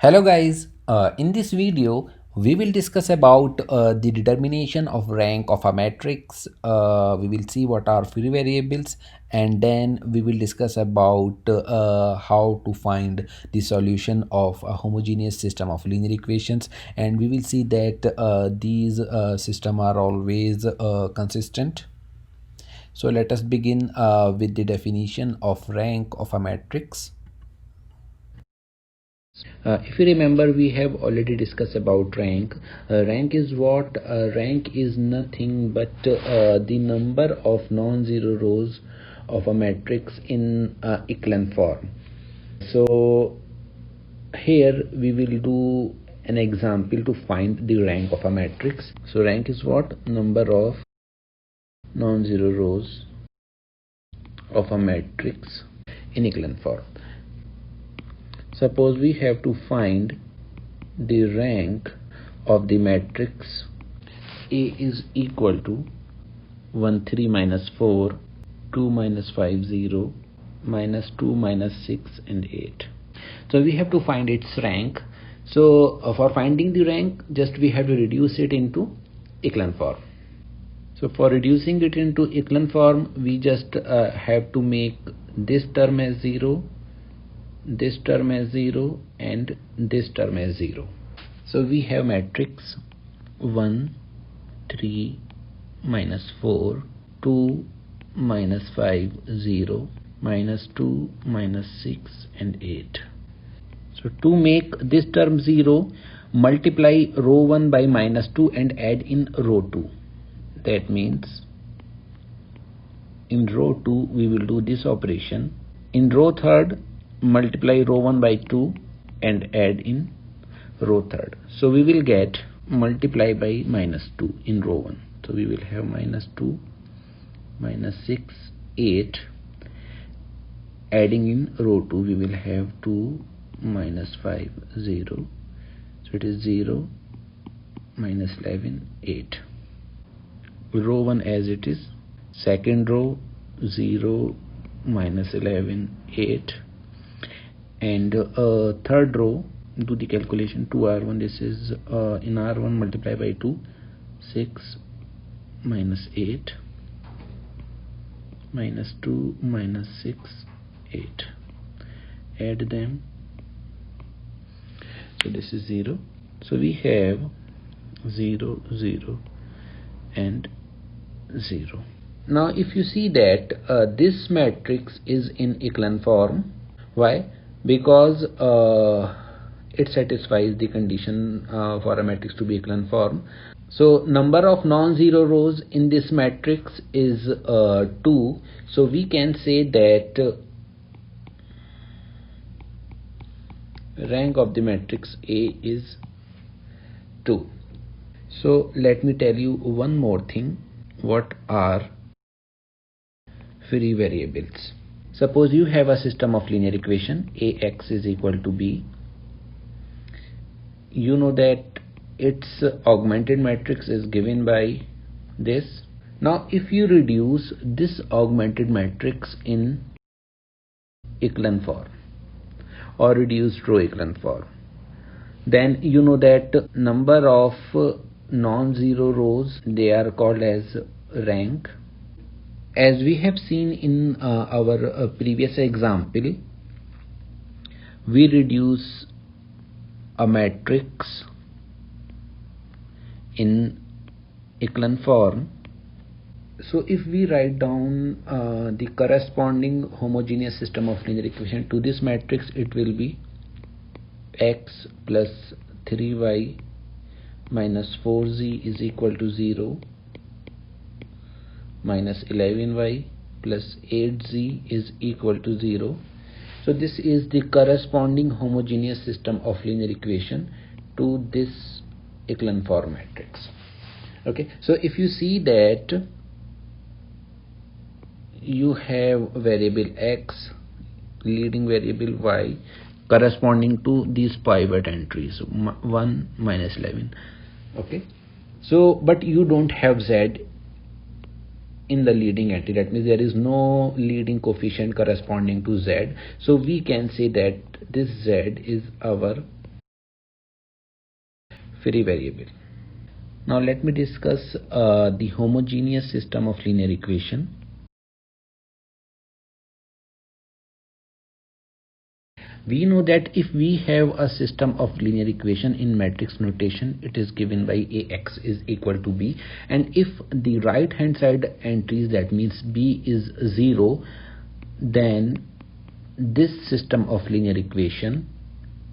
Hello guys, in this video we will discuss about the determination of rank of a matrix. We will see what are free variables, and then we will discuss about how to find the solution of a homogeneous system of linear equations, and we will see that these systems are always consistent. So let us begin with the definition of rank of a matrix. If you remember, we have already discussed about rank. Rank is what? Rank is nothing but the number of non-zero rows of a matrix in echelon form. So here we will do an example to find the rank of a matrix. So rank is what? Number of non-zero rows of a matrix in echelon form. Suppose we have to find the rank of the matrix A is equal to 1 3 minus 4, 2 minus 5 0, minus 2 minus 6 and 8. So we have to find its rank. So for finding the rank, just we have to reduce it into echelon form. So for reducing it into echelon form, we just have to make this term as 0, this term as 0 and this term as 0. So we have matrix 1 3 minus 4, 2 minus 5 0, minus 2 minus 6 and 8. So to make this term 0, multiply row 1 by minus 2 and add in row 2. That means in row 2 we will do this operation. In row 3rd, multiply row 1 by 2 and add in row 3rd. So we will get multiply by minus 2 in row 1. So we will have minus 2 minus 6 8. Adding in row 2 we will have 2 minus 5 0. So it is 0 minus 11 8. Row 1 as it is. Second row 0 minus 11 8. And third row, do the calculation. 2r1, this is in r1 multiply by 2, 6 minus 8, minus 2 minus 6 8. Add them. So this is 0. So we have 0 0 and 0. Now if you see that this matrix is in echelon form. Why? Because it satisfies the condition for a matrix to be echelon form. So number of non-zero rows in this matrix is 2. So we can say that rank of the matrix A is 2. So let me tell you one more thing. What are free variables? Suppose you have a system of linear equation Ax is equal to b. You know that its augmented matrix is given by this. Now if you reduce this augmented matrix in echelon form or reduced row echelon form, then you know that number of non-zero rows, they are called as rank. As we have seen in our previous example, we reduce a matrix in echelon form. So if we write down the corresponding homogeneous system of linear equation to this matrix, it will be x plus 3y minus 4z is equal to 0, minus 11y plus 8z is equal to 0. So this is the corresponding homogeneous system of linear equation to this echelon form matrix. Okay, so if you see that you have variable x, leading variable y, corresponding to these pivot entries 1 minus 11. Okay, so but you don't have z in the leading entry. That means there is no leading coefficient corresponding to z. So we can say that this z is our free variable. Now let me discuss the homogeneous system of linear equation. We know that if we have a system of linear equation in matrix notation, it is given by Ax is equal to B, and if the right hand side entries, that means B is 0, then this system of linear equation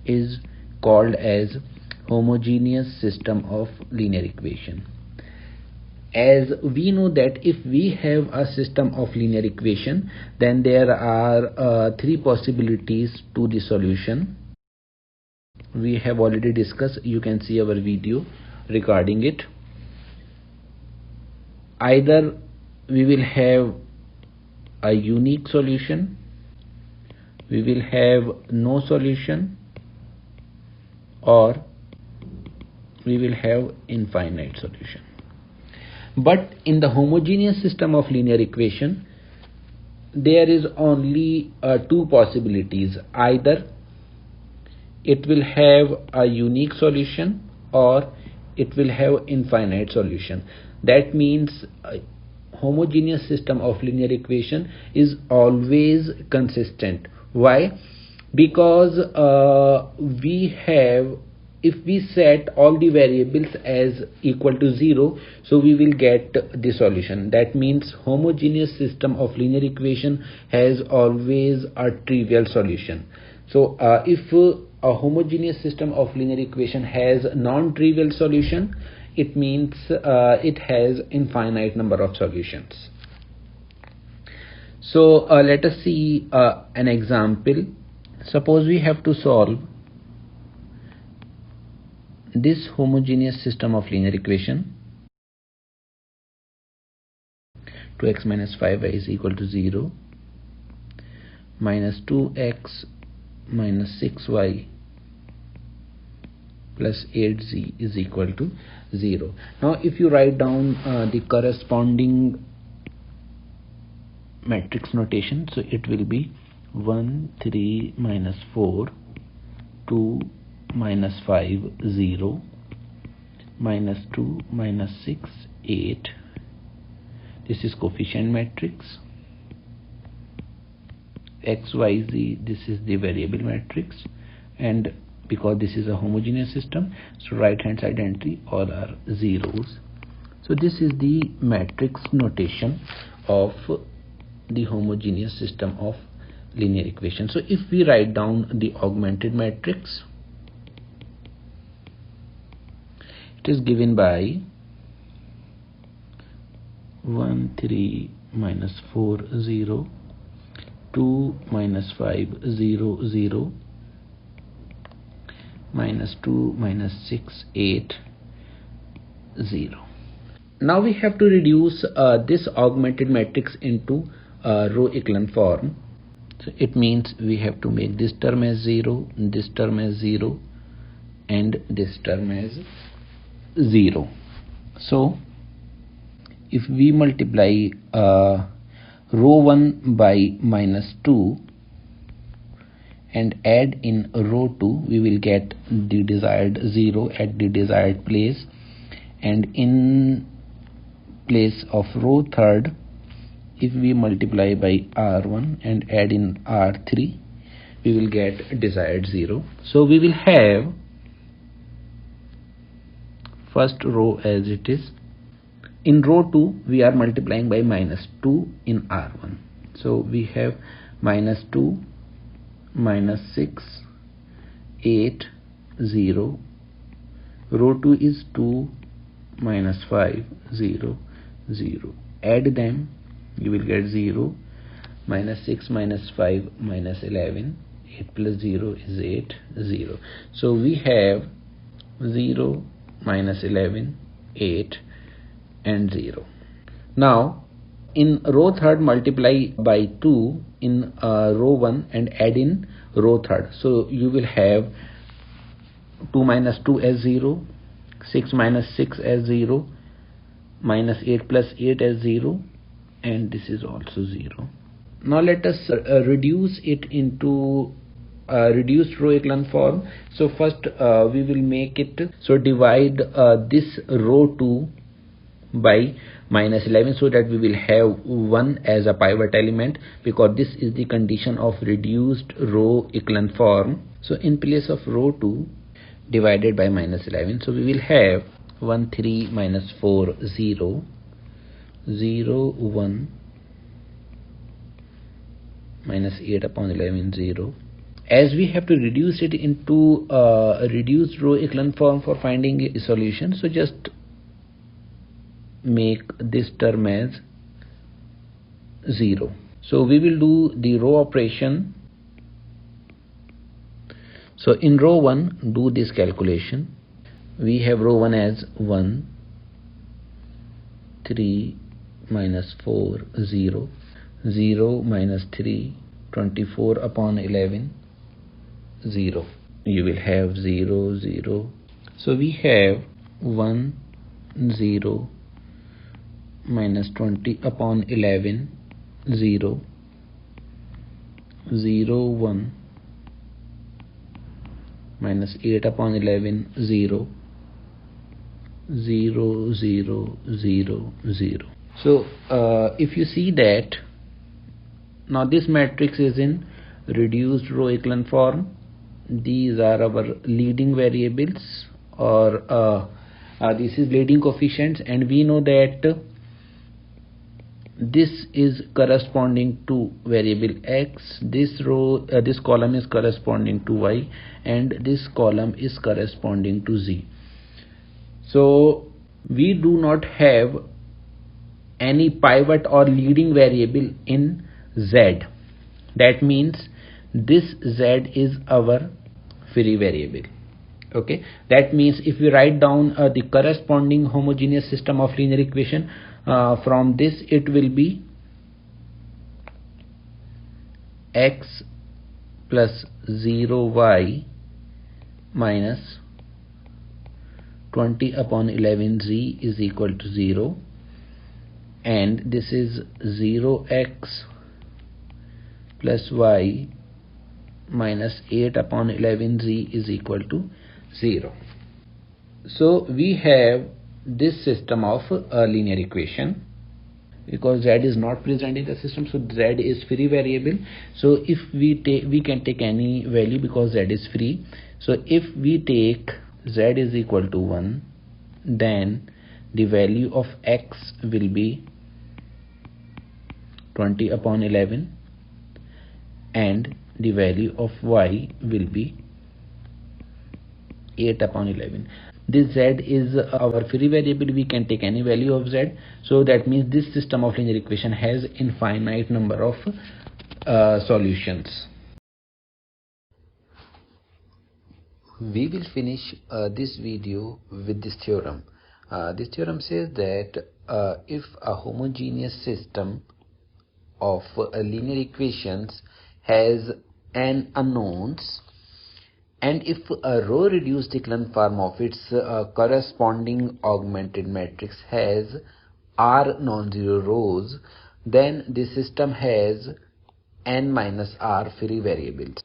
is called as homogeneous system of linear equation. As we know that if we have a system of linear equation, then there are three possibilities to the solution. We have already discussed, you can see our video regarding it. Either we will have a unique solution, we will have no solution, or we will have infinite solution. But in the homogeneous system of linear equation, there is only two possibilities. Either it will have a unique solution or it will have infinite solution. That means homogeneous system of linear equation is always consistent. Why? Because if we set all the variables as equal to 0, so we will get the solution. That means homogeneous system of linear equation has always a trivial solution. So if a homogeneous system of linear equation has non-trivial solution, it means it has infinite number of solutions. So let us see an example. Suppose we have to solve this homogeneous system of linear equation. 2x minus 5y is equal to 0, minus 2x minus 6y plus 8z is equal to 0. Now if you write down the corresponding matrix notation, so it will be 1 3 minus 4 2 minus 5 0 minus 2 minus 6 8. This is coefficient matrix. X y z, this is the variable matrix, and because this is a homogeneous system, so right hand side entry all are zeros. So this is the matrix notation of the homogeneous system of linear equation. So if we write down the augmented matrix, it is given by 1 3 minus 4 0 2 minus 5 0 0 minus 2 minus 6 8 0. Now we have to reduce this augmented matrix into row echelon form. So it means we have to make this term as 0, this term as 0, and this term as 0. So if we multiply row 1 by minus 2 and add in row 2, we will get the desired 0 at the desired place, and in place of row 3rd, if we multiply by r1 and add in r3, we will get desired 0. So we will have first row as it is. In row 2 we are multiplying by minus 2 in r1, so we have minus 2 minus 6 8 0. Row 2 is 2 minus 5 0 0. Add them, you will get 0. Minus 6 minus 5 minus 11. 8 plus 0 is 8 0. So we have 0 minus 11 8 and 0. Now in row 3rd multiply by 2 in row 1 and add in row 3rd, so you will have 2 minus 2 as 0, 6 minus 6 as 0, minus 8 plus 8 as 0, and this is also 0. Now let us reduce it into reduced row echelon form. So first we will make it, so divide this row 2 by minus 11, so that we will have 1 as a pivot element, because this is the condition of reduced row echelon form. So in place of row 2 divided by minus 11, so we will have 1 3 minus 4 0 0 1 minus 8 upon 11 0. As we have to reduce it into a reduced row echelon form for finding a solution, so just make this term as 0. So we will do the row operation. So in row 1, do this calculation. We have row 1 as 1 3 minus 4 0 0 minus 3 24 upon 11 0. You will have 0 0. So we have 1 0 minus 20 upon 11 0 0 1 minus 8 upon 11 0 0 0 0 0. So if you see that now this matrix is in reduced row echelon form, these are our leading variables, or this is leading coefficients, and we know that this is corresponding to variable x, this row this column is corresponding to y, and this column is corresponding to z. So we do not have any pivot or leading variable in z. That means this z is our free variable. Okay, that means if we write down the corresponding homogeneous system of linear equation, from this it will be x plus 0y minus 20 upon 11 z is equal to 0, and this is 0x plus y minus 8 upon 11 z is equal to 0. So we have this system of a linear equation, because z is not present in the system, so z is free variable. So if we can take any value because z is free. So if we take z is equal to 1, then the value of x will be 20 upon 11, and the value of y will be 8 upon 11. This z is our free variable, we can take any value of z. So that means this system of linear equation has infinite number of solutions. We will finish this video with this theorem. This theorem says that if a homogeneous system of linear equations has n unknowns, and if a row reduced echelon form of its corresponding augmented matrix has r non-zero rows, then the system has n minus r free variables.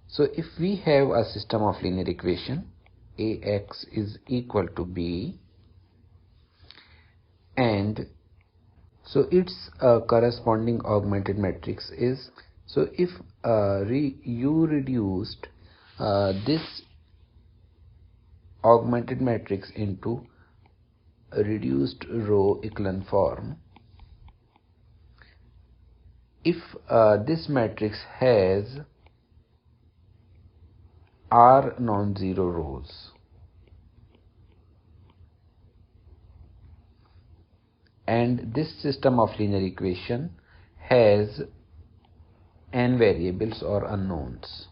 So if we have a system of linear equation, ax is equal to b, and so its corresponding augmented matrix is, so if you reduced this augmented matrix into a reduced row echelon form, if this matrix has r non-zero rows and this system of linear equation has n variables or unknowns,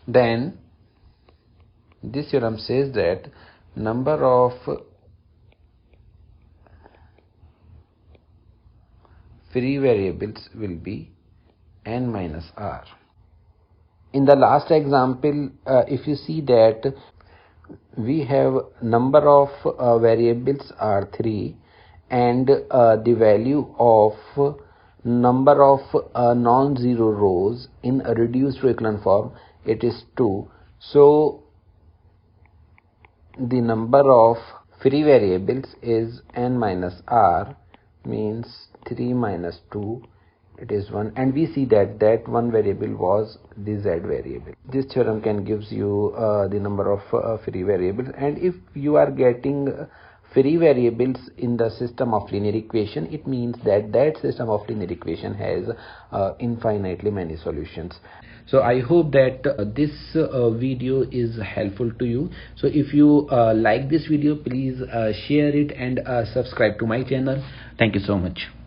then this theorem says that number of free variables will be n minus r. In the last example, if you see that we have number of variables are 3, and the value of number of non-zero rows in a reduced to echelon form, it is 2. So the number of free variables is n minus r, means 3 minus 2, it is 1, and we see that one variable was the z variable. This theorem can gives you the number of free variables, and if you are getting free variables in the system of linear equation, it means that system of linear equation has infinitely many solutions. So I hope that this video is helpful to you. So if you like this video, please share it and subscribe to my channel. Thank you so much.